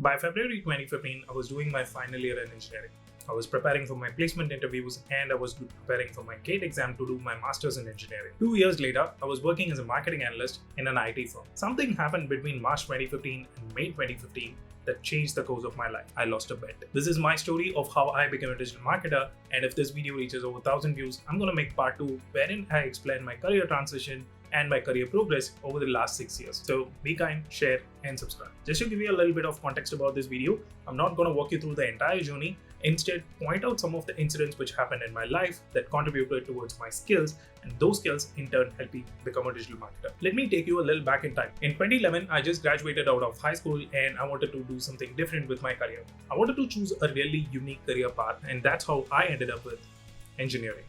By February 2015, I was doing my final year in engineering. I was preparing for my placement interviews and I was preparing for my GATE exam to do my master's in engineering. 2 years later, I was working as a marketing analyst in an IT firm. Something happened between March 2015 and May 2015 that changed the course of my life. I lost a bet. This is my story of how I became a digital marketer, and if this video reaches over 1,000 views, I'm gonna make part 2 wherein I explain my career transition and my career progress over the last 6 years. So be kind, share, and subscribe. Just to give you a little bit of context about this video, I'm not going to walk you through the entire journey. Instead, point out some of the incidents which happened in my life that contributed towards my skills, and those skills in turn help me become a digital marketer. Let me take you a little back in time. In 2011, I just graduated out of high school and I wanted to do something different with my career. I wanted to choose a really unique career path, and that's how I ended up with engineering.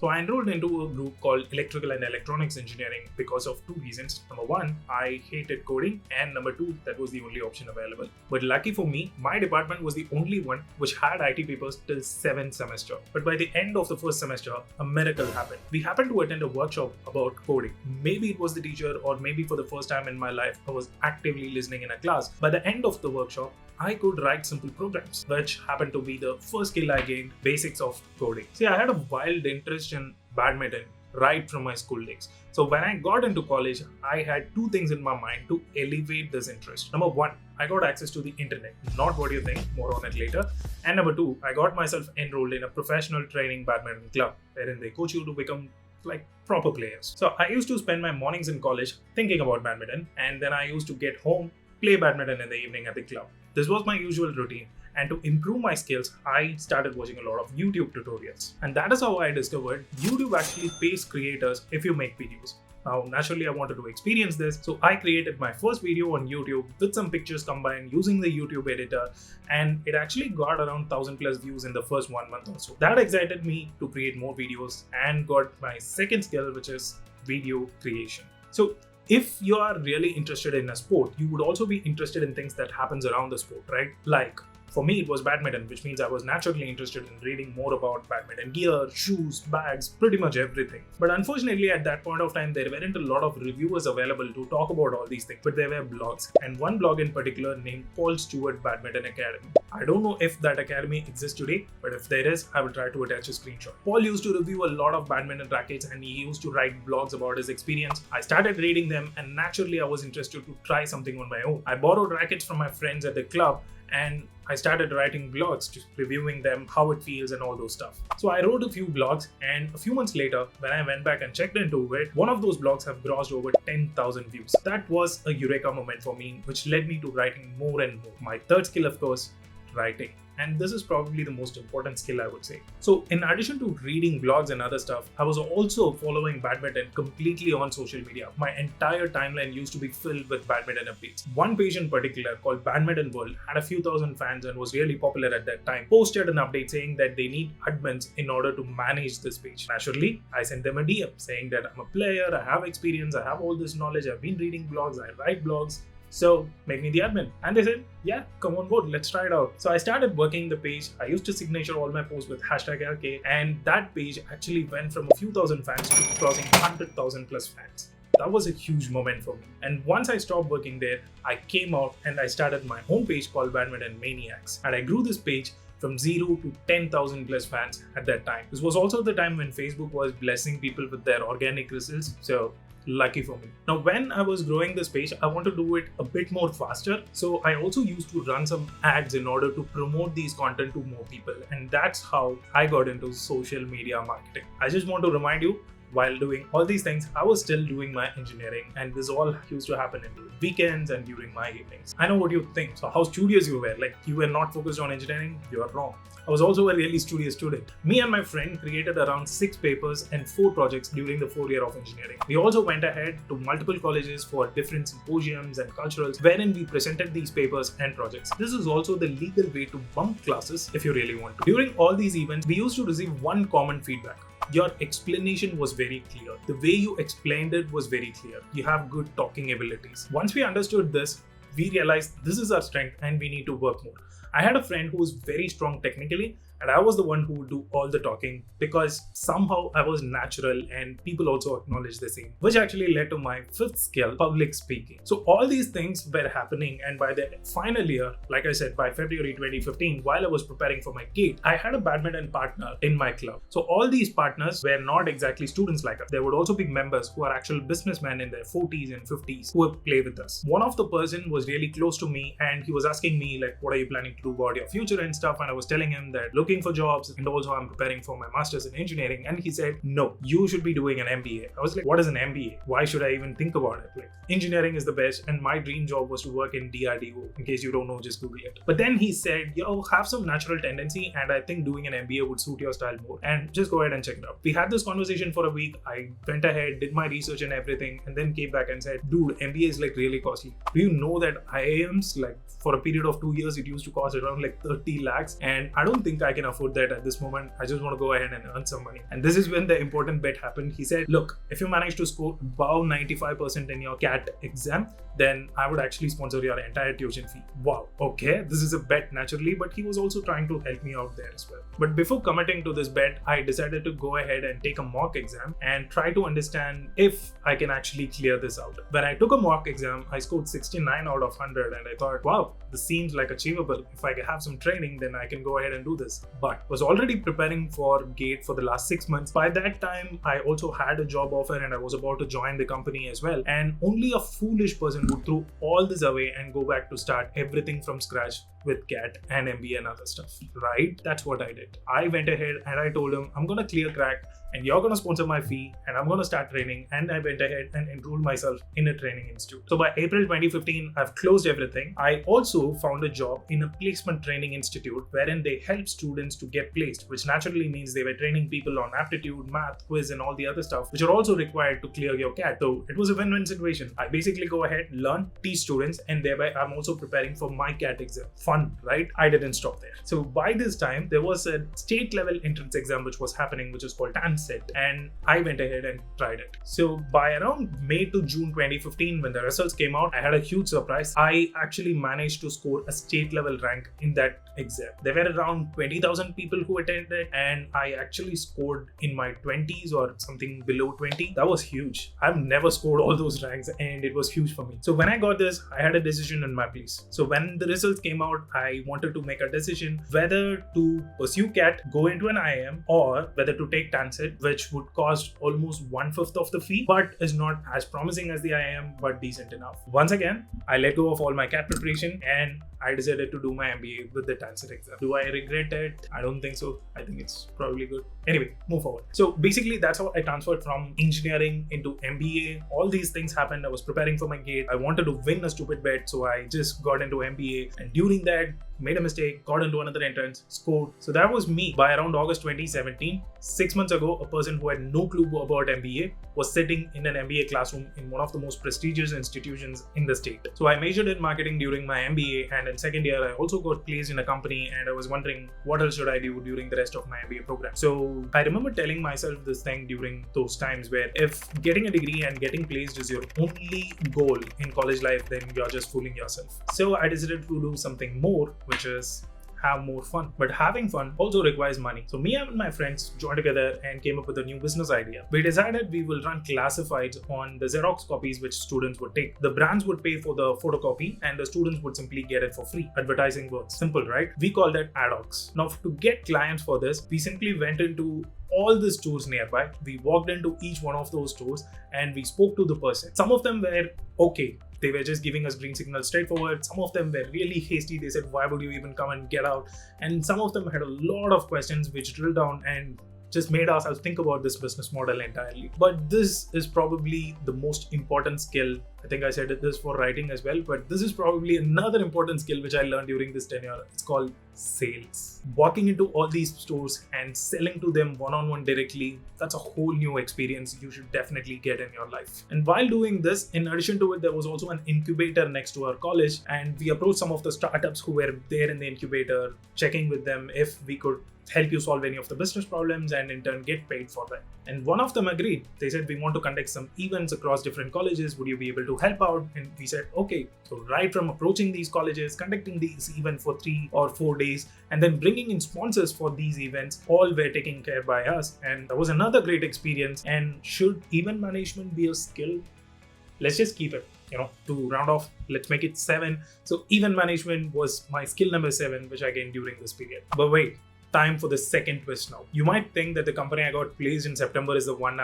So I enrolled into a group called Electrical and Electronics Engineering because of 2 reasons. Number 1, I hated coding, and number 2, that was the only option available. But lucky for me, my department was the only one which had IT papers till 7th semester. But by the end of the first semester, a miracle happened. We happened to attend a workshop about coding. Maybe it was the teacher, or maybe for the first time in my life, I was actively listening in a class. By the end of the workshop, I could write simple programs, which happened to be the first skill I gained, basics of coding. See, I had a wild interest in badminton right from my school days. So when I got into college, I had 2 things in my mind to elevate this interest. Number 1, I got access to the internet. Not what you think, more on it later. And number 2, I got myself enrolled in a professional training badminton club, wherein they coach you to become like proper players. So I used to spend my mornings in college thinking about badminton, and then I used to get home, play badminton in the evening at the club. This was my usual routine, and to improve my skills, I started watching a lot of YouTube tutorials. And that is how I discovered YouTube actually pays creators if you make videos. Now, naturally, I wanted to experience this, so I created my first video on YouTube with some pictures combined using the YouTube editor, and it actually got around 1,000 plus views in the first 1 month or so. That excited me to create more videos and got my second skill, which is video creation. So if you are really interested in a sport, you would also be interested in things that happens around the sport, right? Like, for me, it was badminton, which means I was naturally interested in reading more about badminton gear, shoes, bags, pretty much everything. But unfortunately, at that point of time, there weren't a lot of reviewers available to talk about all these things, but there were blogs. And one blog in particular named Paul Stewart Badminton Academy. I don't know if that academy exists today, but if there is, I will try to attach a screenshot. Paul used to review a lot of badminton rackets, and he used to write blogs about his experience. I started reading them, and naturally I was interested to try something on my own. I borrowed rackets from my friends at the club, and I started writing blogs, just reviewing them, how it feels and all those stuff. So I wrote a few blogs, and a few months later, when I went back and checked into it, one of those blogs have grossed over 10,000 views. That was a eureka moment for me, which led me to writing more and more. My third skill, of course, writing. And this is probably the most important skill, I would say. So in addition to reading blogs and other stuff, I was also following badminton completely on social media. My entire timeline used to be filled with badminton updates. One page in particular called Badminton World had a few thousand fans and was really popular at that time. Posted an update saying that they need admins in order to manage this page. Naturally, I sent them a DM saying that I'm a player, I have experience, I have all this knowledge, I've been reading blogs, I write blogs. So make me the admin. And they said, yeah, come on board, let's try it out. So I started working the page. I used to signature all my posts with #RK, and that page actually went from a few thousand fans to crossing 100,000 plus fans. That was a huge moment for me. And once I stopped working there, I came out and I started my own page called Badminton Maniacs. And I grew this page from 0 to 10,000 plus fans at that time. This was also the time when Facebook was blessing people with their organic results. So lucky for me. Now, when I was growing this page, I want to do it a bit more faster. So I also used to run some ads in order to promote these content to more people. And that's how I got into social media marketing. I just want to remind you, while doing all these things, I was still doing my engineering, and this all used to happen in the weekends and during my evenings. I know what you think. So how studious you were, like you were not focused on engineering, you are wrong. I was also a really studious student. Me and my friend created around 6 papers and 4 projects during the 4th year of engineering. We also went ahead to multiple colleges for different symposiums and culturals wherein we presented these papers and projects. This is also the legal way to bump classes if you really want to. During all these events, we used to receive one common feedback. Your explanation was very clear. The way you explained it was very clear. You have good talking abilities. Once we understood this, we realized this is our strength and we need to work more. I had a friend who was very strong technically, and I was the one who would do all the talking because somehow I was natural and people also acknowledged the same, which actually led to my fifth skill, public speaking. So all these things were happening, and by the final year, like I said, by February 2015, while I was preparing for my GATE, I had a badminton partner in my club. So all these partners were not exactly students like us. There would also be members who are actual businessmen in their 40s and 50s who would play with us. One of the person was really close to me, and he was asking me like, what are you planning to do about your future and stuff? And I was telling him that looking for jobs, and also I'm preparing for my master's in engineering. And he said, no, you should be doing an MBA. I was like, what is an MBA? Why should I even think about it? Like, engineering is the best, and my dream job was to work in DRDO. In case you don't know, just Google it. But then he said, yo, have some natural tendency, and I think doing an MBA would suit your style more, and just go ahead and check it out. We had this conversation for a week. I went ahead, did my research and everything, and then came back and said, dude, MBA is like really costly. Do you know that IIMs, like for a period of 2 years, it used to cost around like 30 lakhs, and I don't think I can afford that at this moment. I just want to go ahead and earn some money. And this is when the important bet happened. He said, look, if you manage to score above 95% in your CAT exam, then I would actually sponsor your entire tuition fee. Wow, okay, this is a bet naturally, but he was also trying to help me out there as well. But before committing to this bet, I decided to go ahead and take a mock exam and try to understand if I can actually clear this out. When I took a mock exam, I scored 69 out of 100, and I thought, wow, this seems like achievable. If I have some training, then I can go ahead and do this. But was already preparing for GATE for the last 6 months. By that time, I also had a job offer, and I was about to join the company as well. And only a foolish person would throw all this away and go back to start everything from scratch with CAT and MBA and other stuff, right? That's what I did. I went ahead and I told him, I'm gonna clear crack, and you're gonna sponsor my fee, and I'm gonna start training. And I went ahead and enrolled myself in a training institute. So by April 2015, I've closed everything. I also found a job in a placement training institute wherein they help students to get placed, which naturally means they were training people on aptitude, math, quiz, and all the other stuff, which are also required to clear your CAT. So it was a win-win situation. I basically go ahead, learn, teach students, and thereby I'm also preparing for my CAT exam. Fun, right? I didn't stop there. So by this time, there was a state level entrance exam which was happening, which is called TANSET, and I went ahead and tried it. So by around May to June 2015, when the results came out, I had a huge surprise. I actually managed to score a state level rank in that exam. There were around 20,000 people who attended, and I actually scored in my 20s or something below 20. That was huge. I've never scored all those ranks, and it was huge for me. So when I got this, I had a decision in my place. So when the results came out, I wanted to make a decision whether to pursue CAT, go into an IIM, or whether to take TANSET, which would cost almost 1/5 of the fee, but is not as promising as the IIM, but decent enough. Once again, I let go of all my CAT preparation, and I decided to do my MBA with the TANSET exam. Do I regret it? I don't think so. I think it's probably good. Anyway, move forward. So basically, that's how I transferred from engineering into MBA. All these things happened. I was preparing for my GATE. I wanted to win a stupid bet, so I just got into MBA. And during that, made a mistake, got into another entrance, scored. So that was me. By around August 2017, 6 months ago, a person who had no clue about MBA was sitting in an MBA classroom in one of the most prestigious institutions in the state. So I majored in marketing during my MBA, and in second year, I also got placed in a company, and I was wondering what else should I do during the rest of my MBA program. So I remember telling myself this thing during those times where if getting a degree and getting placed is your only goal in college life, then you're just fooling yourself. So I decided to do something more, which is have more fun. But having fun also requires money. So me and my friends joined together and came up with a new business idea. We decided we will run classifieds on the Xerox copies which students would take. The brands would pay for the photocopy, and the students would simply get it for free. Advertising works. Simple, right? We call that ad hocs. Now, to get clients for this, we simply went into all the stores nearby. We walked into each one of those stores and we spoke to the person. Some of them were okay. They were just giving us green signal straightforward. Some of them were really hasty. They said, why would you even come and get out? And some of them had a lot of questions which drilled down and just made ourselves think about this business model entirely. But this is probably the most important skill. I think I said this for writing as well, but this is probably another important skill which I learned during this tenure. It's called sales. Walking into all these stores and selling to them one-on-one directly, that's a whole new experience you should definitely get in your life. And while doing this, in addition to it, there was also an incubator next to our college, and we approached some of the startups who were there in the incubator, checking with them if we could help you solve any of the business problems and in turn get paid for that. And one of them agreed. They said, we want to conduct some events across different colleges. Would you be able to help out? And we said, okay. So right from approaching these colleges, conducting these events for 3 or 4 days, and then bringing in sponsors for these events, all were taken care by us. And that was another great experience. And should event management be a skill? Let's just keep it, to round off, let's make it 7. So event management was my skill number 7, which I gained during this period. But wait, time for the second twist now. You might think that the company I got placed in September is the one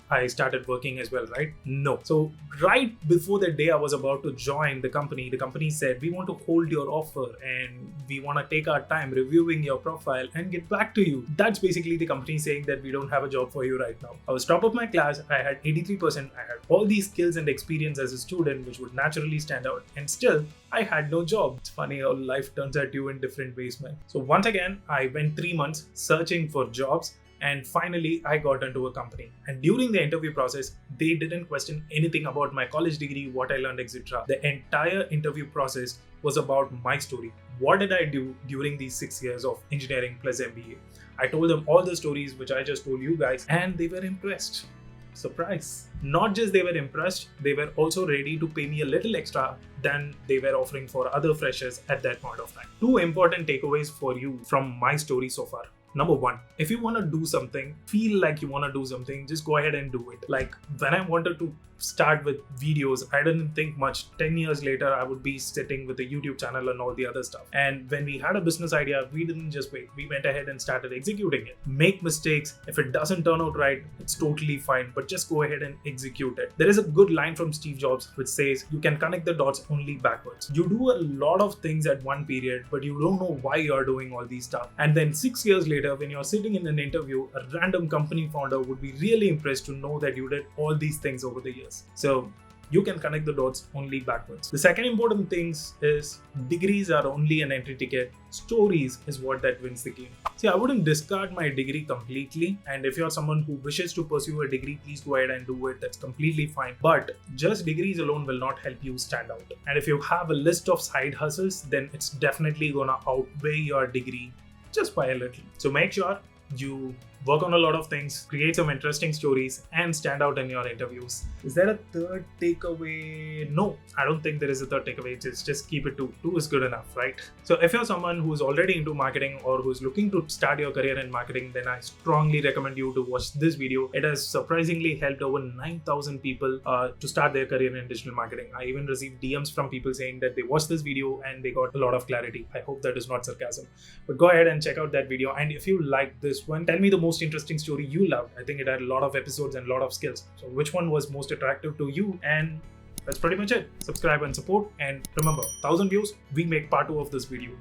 I started working as well, right? No. So right before the day I was about to join the company said, we want to hold your offer and we want to take our time reviewing your profile and get back to you. That's basically the company saying that we don't have a job for you right now. I was top of my class. I had 83%. I had all these skills and experience as a student, which would naturally stand out. And still, I had no job. It's funny how life turns at you in different ways, man. So once again, I went 3 months searching for jobs, and finally I got into a company. And during the interview process, they didn't question anything about my college degree, what I learned, etc. The entire interview process was about my story. What did I do during these 6 years of engineering plus MBA? I told them all the stories which I just told you guys, and they were impressed. Surprise. Not just they were impressed, they were also ready to pay me a little extra than they were offering for other freshers at that point of time. 2 important takeaways for you from my story so far. Number 1, if you want to do something, feel like you want to do something, just go ahead and do it. Like when I wanted to start with videos, I didn't think much. 10 years later, I would be sitting with a YouTube channel and all the other stuff. And when we had a business idea, we didn't just wait. We went ahead and started executing it. Make mistakes. If it doesn't turn out right, it's totally fine, but just go ahead and execute it. There is a good line from Steve Jobs which says, you can connect the dots only backwards. You do a lot of things at one period, but you don't know why you're doing all these stuff. And then 6 years later, when you're sitting in an interview, a random company founder would be really impressed to know that you did all these things over the years. So you can connect the dots only backwards. The second important thing is degrees are only an entry ticket. Stories is what that wins the game. See, I wouldn't discard my degree completely. And if you're someone who wishes to pursue a degree, please go ahead and do it. That's completely fine. But just degrees alone will not help you stand out. And if you have a list of side hustles, then it's definitely gonna outweigh your degree just by a little. So make sure you work on a lot of things, create some interesting stories, and stand out in your interviews. Is there a third takeaway? No, I don't think there is a third takeaway. Just keep it to 2 is good enough, right? So if you're someone who's already into marketing or who's looking to start your career in marketing, then I strongly recommend you to watch this video. It has surprisingly helped over 9,000 people to start their career in digital marketing. I even received DMs from people saying that they watched this video and they got a lot of clarity. I hope that is not sarcasm. But go ahead and check out that video. And if you like this one, tell me the most interesting story you loved. I think it had a lot of episodes and a lot of skills. So which one was most attractive to you? And that's pretty much it. Subscribe and support. And remember, 1,000 views, we make part 2 of this video.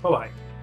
Bye-bye.